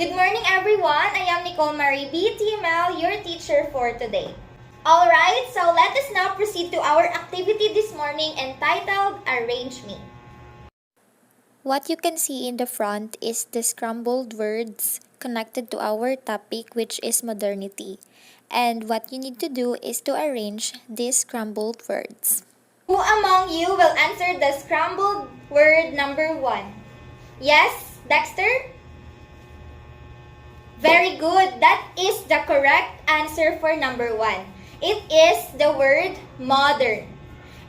Good morning, everyone. I am Nicole Marie BTML, your teacher for today. Alright, so let us now proceed to our activity this morning entitled Arrange Me. What you can see in the front is the scrambled words connected to our topic, which is modernity. And what you need to do is to arrange these scrambled words. Who among you will answer the scrambled word number 1? Yes, Dexter? Very good. That is the correct answer for number 1. It is the word modern.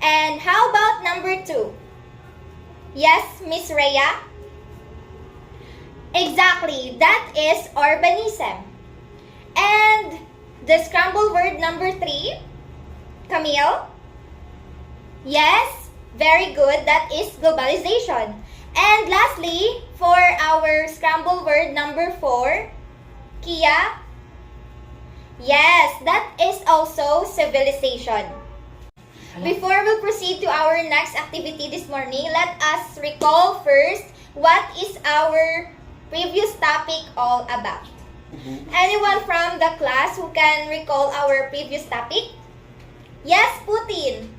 And how about number 2? Yes, Miss Rhea? Exactly. That is urbanism. And the scrambled word number 3? Camille? Yes, very good. That is globalization. And lastly, for our scrambled word number 4, Kia? Yes, that is also civilization. Before we proceed to our next activity this morning, let us recall first what is our previous topic all about. Anyone from the class who can recall our previous topic? Yes, Putin.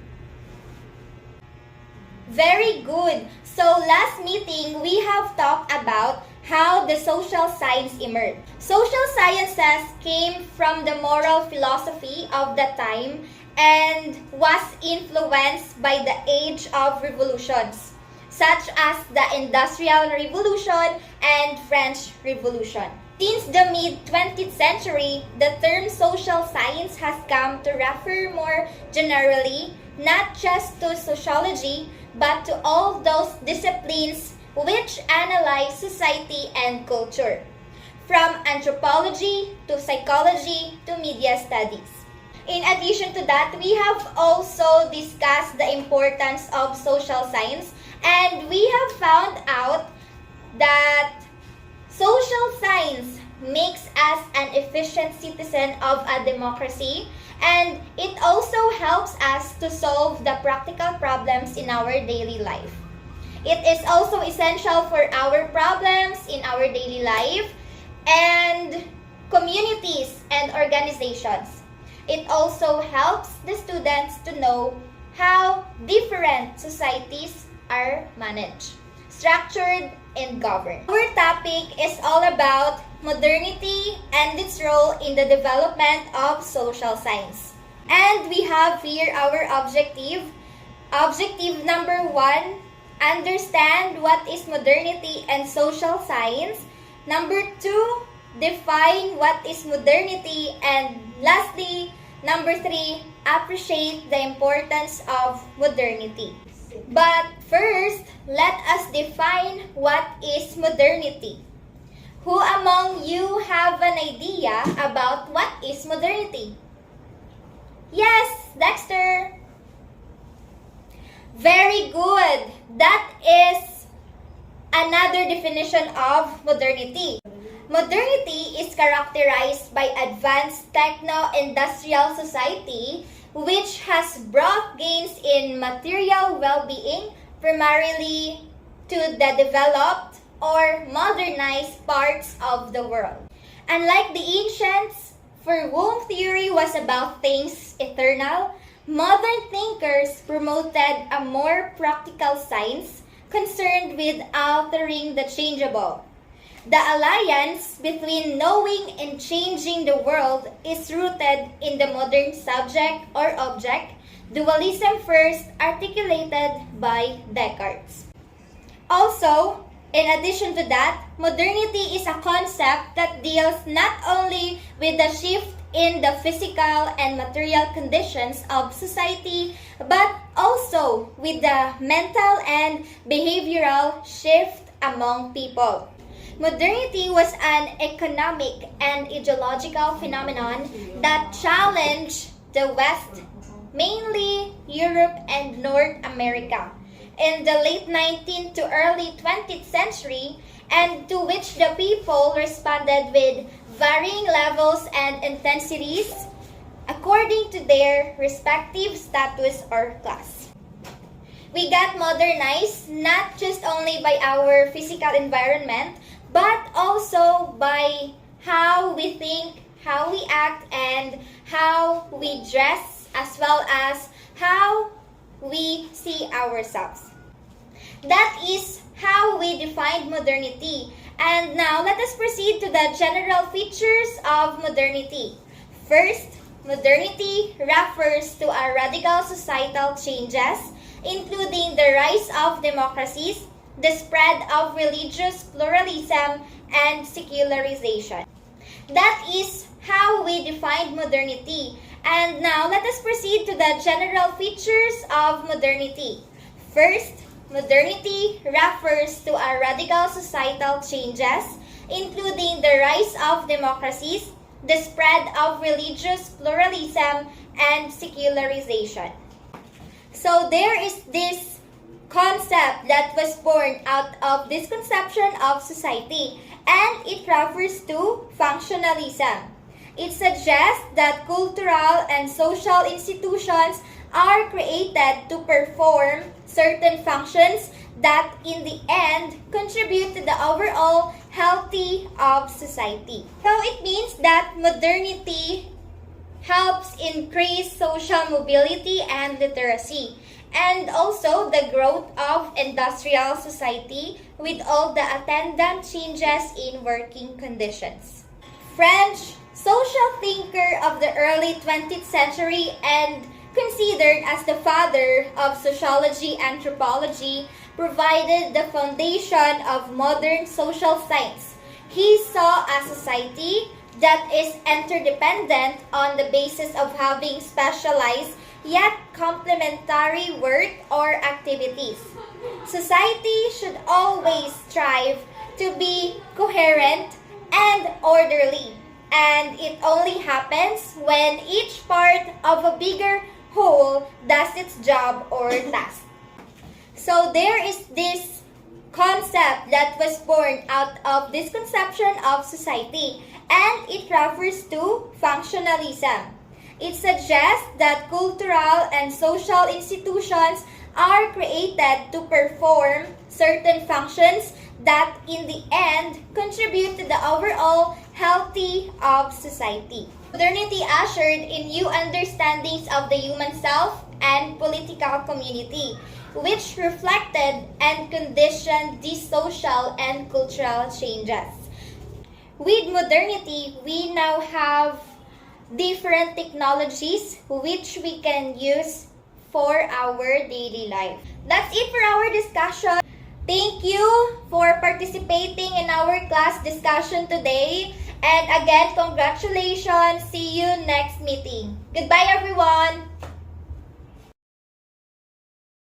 Very good. So last meeting, we have talked about how the social science emerged. Social sciences came from the moral philosophy of the time and was influenced by the age of revolutions, such as the Industrial Revolution and French Revolution. Since the mid-20th century, the term social science has come to refer more generally not just to sociology, but to all those disciplines which analyze society and culture, from anthropology to psychology to media studies. In addition to that, we have also discussed the importance of social science, and we have found out that social science makes us an efficient citizen of a democracy, and it also helps us to solve the practical problems in our daily life. It is also essential for our problems in our daily life and communities and organizations. It also helps the students to know how different societies are managed, structured, and governed. Our topic is all about modernity and its role in the development of social science. And we have here our objective. Objective number 1, understand what is modernity and social science. Number 2, define what is modernity. And lastly, number 3, appreciate the importance of modernity. But first, let us define what is modernity. Who among you have an idea about what is modernity? Yes, Dexter. Very good. That is another definition of modernity. Modernity is characterized by advanced techno-industrial society which has brought gains in material well-being primarily to the developed or modernized parts of the world. Unlike the ancients, for whom theory was about things eternal, modern thinkers promoted a more practical science concerned with altering the changeable. The alliance between knowing and changing the world is rooted in the modern subject or object, dualism first articulated by Descartes. Also, in addition to that, modernity is a concept that deals not only with the shift in the physical and material conditions of society, but also with the mental and behavioral shift among people. Modernity was an economic and ideological phenomenon that challenged the West, mainly Europe and North America, in the late 19th to early 20th century, and to which the people responded with varying levels and intensities according to their respective status or class. We got modernized not just only by our physical environment, but also by how we think, how we act, and how we dress, as well as how we see ourselves. That is how we define modernity. And now let us proceed to the general features of modernity. First, modernity refers to a radical societal changes, including the rise of democracies, the spread of religious pluralism, and secularization. That is how we define modernity. And now let us proceed to the general features of modernity. First, modernity refers to a radical societal changes, including the rise of democracies, the spread of religious pluralism, and secularization. So there is this concept that was born out of this conception of society, and it refers to functionalism. It suggests that cultural and social institutions are created to perform certain functions that in the end contribute to the overall healthy of society. So it means that modernity helps increase social mobility and literacy, and also the growth of industrial society with all the attendant changes in working conditions. French social thinker of the early 20th century and considered as the father of sociology and anthropology, provided the foundation of modern social science. He saw a society that is interdependent on the basis of having specialized yet complementary work or activities. Society should always strive to be coherent and orderly, and it only happens when each part of a bigger whole does its job or task. So there is this concept that was born out of this conception of society, and it refers to functionalism. It suggests that cultural and social institutions are created to perform certain functions that in the end contribute to the overall healthy of society. Modernity ushered in new understandings of the human self and political community, which reflected and conditioned these social and cultural changes. With modernity, we now have different technologies which we can use for our daily life. That's it for our discussion. Thank you for participating in our class discussion today. And again, congratulations. See you next meeting. Goodbye, everyone.